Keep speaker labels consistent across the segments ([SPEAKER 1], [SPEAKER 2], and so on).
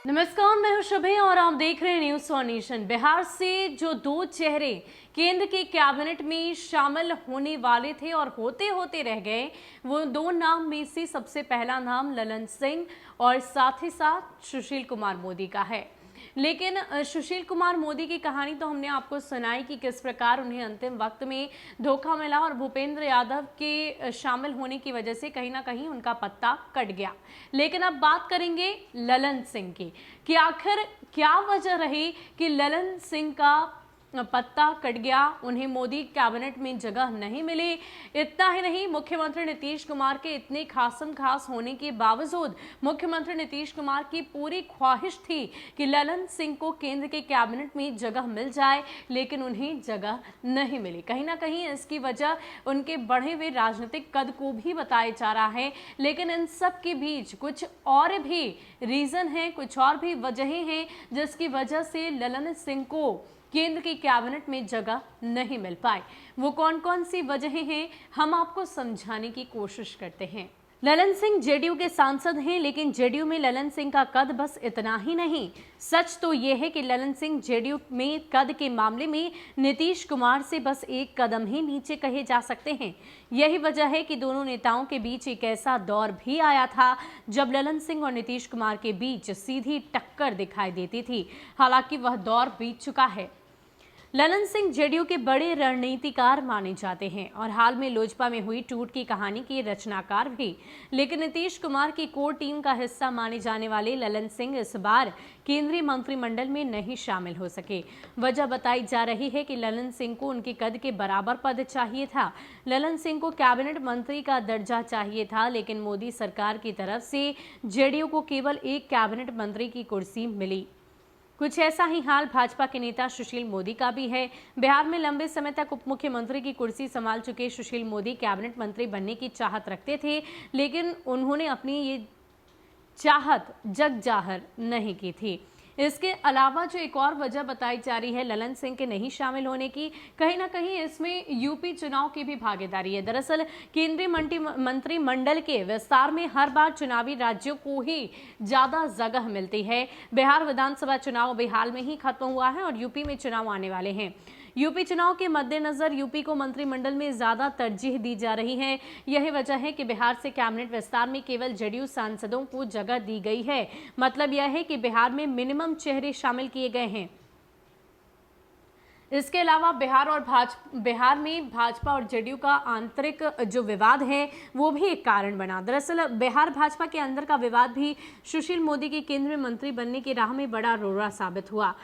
[SPEAKER 1] नमस्कार, मैं हूं शुभे और आप देख रहे हैं न्यूज फॉर नेशन। बिहार से जो दो चेहरे केंद्र के कैबिनेट में शामिल होने वाले थे और होते होते रह गए, वो दो नाम में से सबसे पहला नाम ललन सिंह और साथ ही साथ सुशील कुमार मोदी का है। लेकिन सुशील कुमार मोदी की कहानी तो हमने आपको सुनाई कि किस प्रकार उन्हें अंतिम वक्त में धोखा मिला और भूपेंद्र यादव के शामिल होने की वजह से कहीं ना कहीं उनका पत्ता कट गया। लेकिन अब बात करेंगे ललन सिंह की कि आखिर क्या वजह रही कि ललन सिंह का पत्ता कट गया, उन्हें मोदी कैबिनेट में जगह नहीं मिली। इतना ही नहीं, मुख्यमंत्री नीतीश कुमार के इतने खासम खास होने के बावजूद मुख्यमंत्री नीतीश कुमार की पूरी ख्वाहिश थी कि ललन सिंह को केंद्र के कैबिनेट में जगह मिल जाए, लेकिन उन्हें जगह नहीं मिली। कहीं ना कहीं इसकी वजह उनके बढ़े हुए राजनीतिक कद को भी बताया जा रहा है। लेकिन इन सब के बीच कुछ और भी रीजन है, कुछ और भी वजहें हैं जिसकी वजह से ललन सिंह को केंद्र की कैबिनेट में जगह नहीं मिल पाई। वो कौन कौन सी वजहें हैं, हम आपको समझाने की कोशिश करते हैं। ललन सिंह जेडीयू के सांसद हैं, लेकिन जेडीयू में ललन सिंह का कद बस इतना ही नहीं। सच तो यह है कि ललन सिंह जेडीयू में कद के मामले में नीतीश कुमार से बस एक कदम ही नीचे कहे जा सकते हैं। यही वजह है कि दोनों नेताओं के बीच एक ऐसा दौर भी आया था जब ललन सिंह और नीतीश कुमार के बीच सीधी टक्कर दिखाई देती थी। हालांकि वह दौर बीत चुका है। ललन सिंह जेडीयू के बड़े रणनीतिकार माने जाते हैं और हाल में लोजपा में हुई टूट की कहानी के रचनाकार भी। लेकिन नीतीश कुमार की कोर टीम का हिस्सा माने जाने वाले ललन सिंह इस बार केंद्रीय मंत्रिमंडल में नहीं शामिल हो सके। वजह बताई जा रही है कि ललन सिंह को उनके कद के बराबर पद चाहिए था। ललन सिंह को कैबिनेट मंत्री का दर्जा चाहिए था, लेकिन मोदी सरकार की तरफ से जेडीयू को केवल एक कैबिनेट मंत्री की कुर्सी मिली। कुछ ऐसा ही हाल भाजपा के नेता सुशील मोदी का भी है। बिहार में लंबे समय तक उप मुख्यमंत्री की कुर्सी संभाल चुके सुशील मोदी कैबिनेट मंत्री बनने की चाहत रखते थे, लेकिन उन्होंने अपनी ये चाहत जग जाहिर नहीं की थी। इसके अलावा जो एक और वजह बताई जा रही है ललन सिंह के नहीं शामिल होने की, कहीं ना कहीं इसमें यूपी चुनाव की भी भागीदारी है। दरअसल केंद्रीय मंत्रिमंडल के विस्तार में हर बार चुनावी राज्यों को ही ज्यादा जगह मिलती है। बिहार विधानसभा चुनाव अभी हाल में ही खत्म हुआ है और यूपी में चुनाव आने वाले हैं। यूपी चुनाव के मद्देनजर यूपी को मंत्रिमंडल में ज्यादा तरजीह दी जा रही है। यही वजह है कि बिहार से कैबिनेट विस्तार में केवल जेडीयू सांसदों को जगह दी गई है। मतलब यह है कि बिहार में मिनिमम चेहरे शामिल किए गए हैं। इसके अलावा बिहार में भाजपा और जेडीयू का आंतरिक जो विवाद है वो भी एक कारण बना। दरअसल बिहार भाजपा के अंदर का विवाद भी सुशील मोदी के केंद्रीय मंत्री बनने की राह में बड़ा रोड़ा साबित हुआ।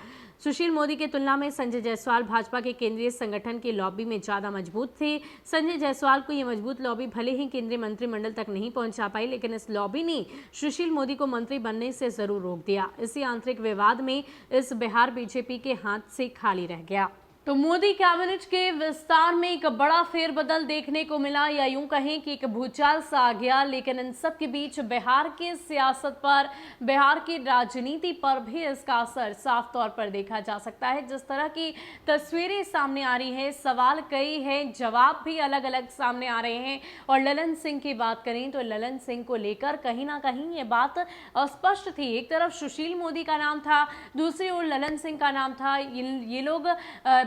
[SPEAKER 1] सुशील मोदी की तुलना में संजय जायसवाल भाजपा के केंद्रीय संगठन की लॉबी में ज्यादा मजबूत थे। संजय जायसवाल को यह मजबूत लॉबी भले ही केंद्रीय मंत्रिमंडल तक नहीं पहुंचा पाई, लेकिन इस लॉबी ने सुशील मोदी को मंत्री बनने से जरूर रोक दिया। इसी आंतरिक विवाद में इस बिहार बीजेपी के हाथ से खाली रह गया। तो मोदी कैबिनेट के विस्तार में एक बड़ा फेरबदल देखने को मिला, या यूं कहें कि एक भूचाल सा आ गया। लेकिन इन सब के बीच बिहार की सियासत पर, बिहार की राजनीति पर भी इसका असर साफ तौर पर देखा जा सकता है। जिस तरह की तस्वीरें सामने आ रही है, सवाल कई हैं, जवाब भी अलग अलग सामने आ रहे हैं। और ललन सिंह की बात करें तो ललन सिंह को लेकर कहीं ना कहीं ये बात स्पष्ट थी। एक तरफ सुशील मोदी का नाम था, दूसरी ओर ललन सिंह का नाम था। ये लोग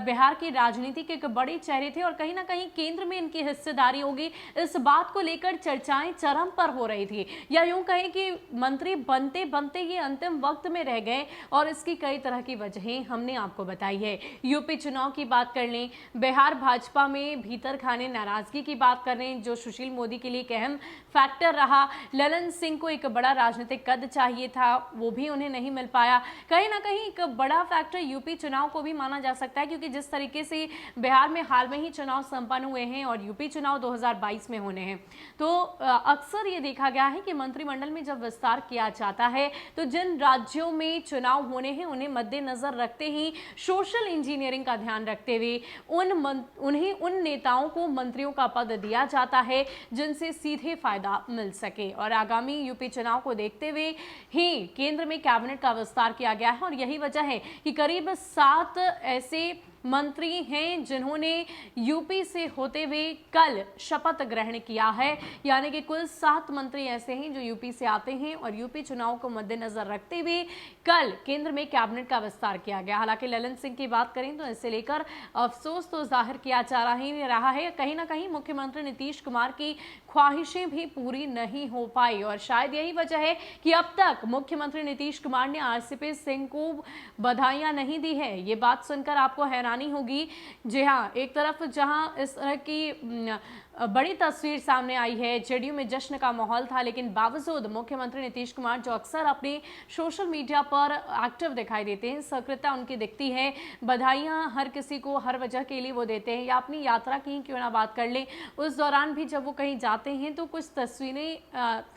[SPEAKER 1] बिहार की राजनीति के एक बड़े चेहरे थे और कहीं ना कहीं केंद्र में इनकी हिस्सेदारी होगी, इस बात को लेकर चर्चाएं चरम पर हो रही थी। या यूं कहें कि मंत्री बनते बनते ये अंतिम वक्त में रह गए और इसकी कई तरह की वजहें हमने आपको बताई है। यूपी चुनाव की बात कर लें, बिहार भाजपा में भीतर खाने नाराजगी की बात कर रहे हैं, जो सुशील मोदी के लिए एक अहम फैक्टर रहा। ललन सिंह को एक बड़ा राजनीतिक कद चाहिए था, वो भी उन्हें नहीं मिल पाया। कहीं ना कहीं एक बड़ा फैक्टर यूपी चुनाव को भी माना जा सकता है, क्योंकि जिस तरीके से बिहार में हाल में ही चुनाव संपन्न हुए हैं और यूपी चुनाव 2022 में होने हैं, तो अक्सर ये देखा गया है कि मंत्रिमंडल में जब विस्तार किया जाता है तो जिन राज्यों में चुनाव होने हैं उन्हें मद्देनजर रखते ही सोशल इंजीनियरिंग का ध्यान रखते हुए उन नेताओं को मंत्रियों का पद दिया जाता है जिनसे सीधे फायदा मिल सके। और आगामी यूपी चुनाव को देखते हुए ही केंद्र में कैबिनेट का विस्तार किया गया है और यही वजह है कि करीब 7 ऐसे मंत्री हैं जिन्होंने यूपी से होते हुए कल शपथ ग्रहण किया है। यानी कि कुल 7 मंत्री ऐसे हैं जो यूपी से आते हैं और यूपी चुनाव को मद्देनजर रखते हुए कल केंद्र में कैबिनेट का विस्तार किया गया। हालांकि ललन सिंह की बात करें तो इससे लेकर अफसोस तो जाहिर किया जा रहा है। कहीं ना कहीं मुख्यमंत्री नीतीश कुमार की ख्वाहिशें भी पूरी नहीं हो पाई और शायद यही वजह है कि अब तक मुख्यमंत्री नीतीश कुमार ने आरसीपी सिंह को बधाइयां नहीं दी है। ये बात सुनकर आपको हैरानी होगी। जी हाँ, एक तरफ जहां इस तरह की बड़ी तस्वीर सामने आई है, जेडीयू में जश्न का माहौल था, लेकिन बावजूद मुख्यमंत्री नीतीश कुमार जो अक्सर अपने सोशल मीडिया पर एक्टिव दिखाई देते हैं, सक्रियता उनकी दिखती है, बधाइयां हर किसी को हर वजह के लिए वो देते हैं। या अपनी यात्रा की क्यों ना बात कर लें, उस दौरान भी जब वो कहीं जाते हैं तो कुछ तस्वीरें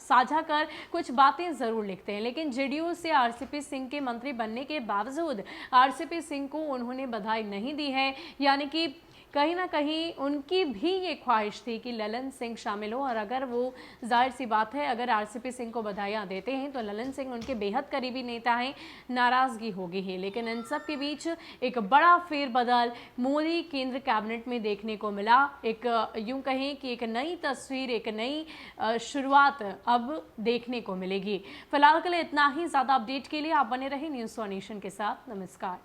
[SPEAKER 1] साझा कर कुछ बातें जरूर लिखते हैं। लेकिन जेडीयू से आरसीपी सिंह के मंत्री बनने के बावजूद आरसीपी सिंह को उन्होंने बधाई नहीं दी है। यानी कि कहीं ना कहीं उनकी भी ये ख्वाहिश थी कि ललन सिंह शामिल हो, और अगर वो जाहिर सी बात है अगर आरसीपी सिंह को बधाइयां देते हैं तो ललन सिंह उनके बेहद करीबी नेता हैं, नाराजगी होगी ही। लेकिन इन सब के बीच एक बड़ा फेरबदल मोदी केंद्र कैबिनेट में देखने को मिला। एक यूं कहें कि एक नई तस्वीर, एक नई शुरुआत अब देखने को मिलेगी। फिलहाल के लिए इतना ही। ज्यादा अपडेट के लिए आप बने रहे न्यूज़ 1 नेशन के साथ। नमस्कार।